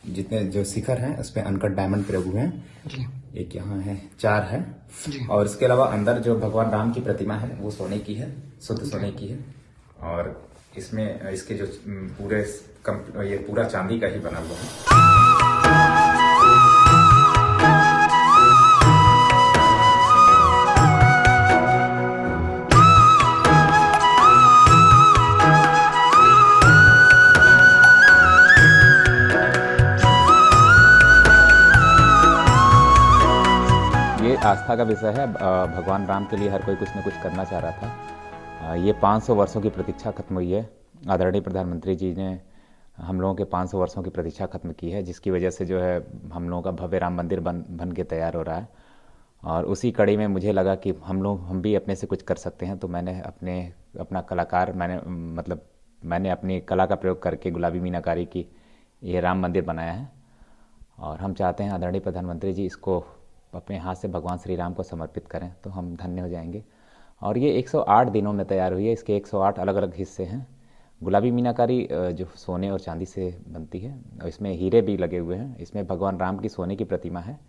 जितने जो शिखर हैं उस पे अनकट डायमंड प्रयोग हुए हैं जी। एक यहाँ है, 4 है जी। और इसके अलावा अंदर जो भगवान राम की प्रतिमा है वो सोने की है, शुद्ध जी। सोने की है। और इसमें इसके जो पूरे ये पूरा चांदी का ही बना हुआ है। ये आस्था का विषय है। भगवान राम के लिए हर कोई कुछ न कुछ करना चाह रहा था। ये 500 वर्षों की प्रतीक्षा खत्म हुई है। आदरणीय प्रधानमंत्री जी ने हम लोगों के 500 वर्षों की प्रतीक्षा खत्म की है, जिसकी वजह से जो है हम लोगों का भव्य राम मंदिर बन के तैयार हो रहा है। और उसी कड़ी में मुझे लगा कि हम भी अपने से कुछ कर सकते हैं, तो मैंने मैंने अपनी कला का प्रयोग करके गुलाबी मीनाकारी की ये राम मंदिर बनाया है। और हम चाहते हैं आदरणीय प्रधानमंत्री जी इसको अपने हाथ से भगवान श्री राम को समर्पित करें तो हम धन्य हो जाएंगे। और ये 108 दिनों में तैयार हुई है। इसके 108 अलग अलग हिस्से हैं। गुलाबी मीनाकारी जो सोने और चांदी से बनती है और इसमें हीरे भी लगे हुए हैं। इसमें भगवान राम की सोने की प्रतिमा है,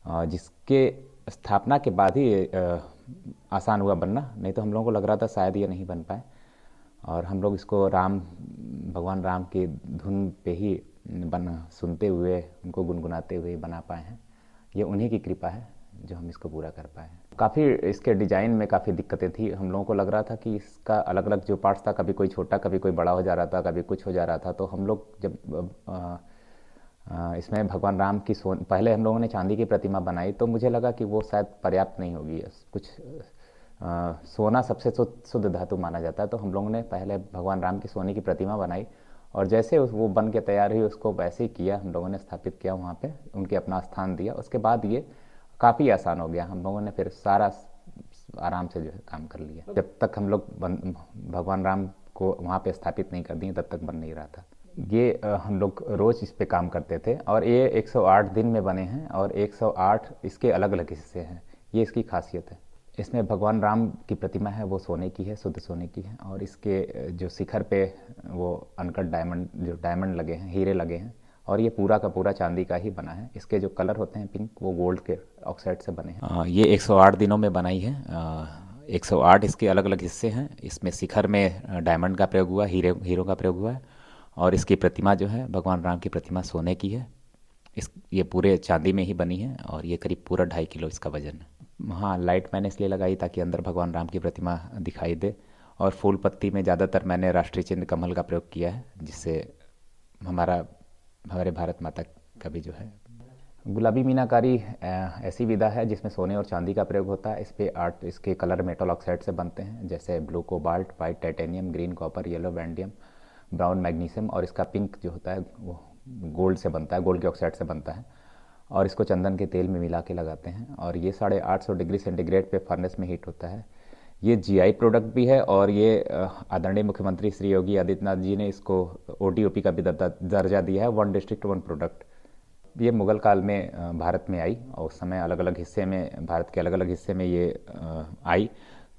जिसके स्थापना के बाद ही आसान हुआ बनना, नहीं तो हम लोगों को लग रहा था शायद ये नहीं बन पाए। और हम लोग इसको भगवान राम की धुन पे ही सुनते हुए, उनको गुनगुनाते हुए बना पाए हैं। ये उन्हीं की कृपा है जो हम इसको पूरा कर पाए हैं। काफ़ी इसके डिज़ाइन में काफ़ी दिक्कतें थी। हम लोगों को लग रहा था कि इसका अलग अलग जो पार्ट्स था, कभी कोई छोटा कभी कोई बड़ा हो जा रहा था, कभी कुछ हो जा रहा था। तो हम लोग जब इसमें भगवान राम की पहले हम लोगों ने चांदी की प्रतिमा बनाई तो मुझे लगा कि वो शायद पर्याप्त नहीं होगी। कुछ सोना सबसे शुद्ध धातु माना जाता है, तो हम लोगों ने पहले भगवान राम की सोने की प्रतिमा बनाई और जैसे वो बन के तैयार हुई उसको वैसे ही किया, हम लोगों ने स्थापित किया, वहाँ पे उनके अपना स्थान दिया। उसके बाद ये काफ़ी आसान हो गया। हम लोगों ने फिर सारा आराम से जो है काम कर लिया। जब तक हम लोग भगवान राम को वहाँ पे स्थापित नहीं कर दिए तब तक बन नहीं रहा था। ये हम लोग रोज़ इस पे काम करते थे और ये 108 दिन में बने हैं और 108 इसके अलग अलग हिस्से हैं। ये इसकी खासियत है। इसमें भगवान राम की प्रतिमा है वो सोने की है, शुद्ध सोने की है। और इसके जो शिखर पे वो अनकट डायमंड लगे हैं, हीरे लगे हैं। और ये पूरा का पूरा चांदी का ही बना है। इसके जो कलर होते हैं पिंक, वो गोल्ड के ऑक्साइड से बने हैं। ये 108 दिनों में बनाई है। 108 इसके अलग अलग हिस्से हैं। इसमें शिखर में डायमंड का प्रयोग हुआ, हीरो का प्रयोग हुआ है। और इसकी प्रतिमा जो है भगवान राम की प्रतिमा सोने की है। ये पूरे चांदी में ही बनी है और ये करीब पूरा 2.5 किलो इसका वजन है। हाँ, लाइट मैंने इसलिए लगाई ताकि अंदर भगवान राम की प्रतिमा दिखाई दे। और फूल पत्ती में ज़्यादातर मैंने राष्ट्रीय चिन्ह कमल का प्रयोग किया है, जिससे हमारे भारत माता का भी जो है। गुलाबी मीनाकारी ऐसी विधा है जिसमें सोने और चांदी का प्रयोग होता है। इस पे इसके कलर मेटल ऑक्साइड से बनते हैं, जैसे blue cobalt, white titanium, green copper, yellow vanadium, brown magnesium. और इसका पिंक जो होता है वो गोल्ड से बनता है, गोल्ड के ऑक्साइड से बनता है। और इसको चंदन के तेल में मिला के लगाते हैं और ये 850 डिग्री सेंटीग्रेड पे फर्नेस में हीट होता है। ये जीआई प्रोडक्ट भी है और ये आदरणीय मुख्यमंत्री श्री योगी आदित्यनाथ जी ने इसको ओटीओपी का भी दर्जा दिया है, 1 डिस्ट्रिक्ट 1 प्रोडक्ट। ये मुगल काल में भारत में आई और उस समय अलग अलग हिस्से में, भारत के अलग अलग हिस्से में ये आई।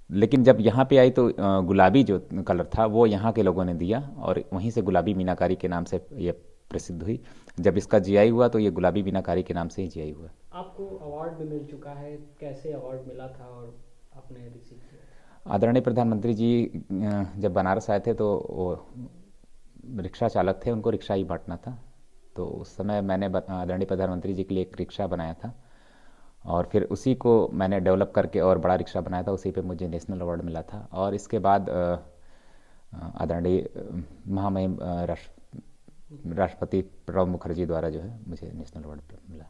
लेकिन जब यहाँ पे आई तो गुलाबी जो कलर था वो यहाँ के लोगों ने दिया और वहीं से गुलाबी मीनाकारी के नाम से ये प्रसिद्ध हुई। जब इसका जीआई हुआ तो ये गुलाबी मीनाकारी के नाम से ही जीआई हुआ। आपको अवार्ड भी मिल चुका है, कैसे अवार्ड मिला था और आपने रिसीव किया? आदरणीय प्रधानमंत्री जी जब बनारस आए थे तो वो रिक्शा चालक थे, उनको रिक्शा ही बांटना था। तो उस समय मैंने आदरणीय प्रधानमंत्री जी के लिए एक रिक्शा बनाया था और फिर उसी को मैंने डेवलप करके और बड़ा रिक्शा बनाया था। उसी पे मुझे नेशनल अवार्ड मिला था। और इसके बाद आदरणीय महामहिम राष्ट्रपति प्रणब मुखर्जी द्वारा जो है मुझे नेशनल अवार्ड मिला।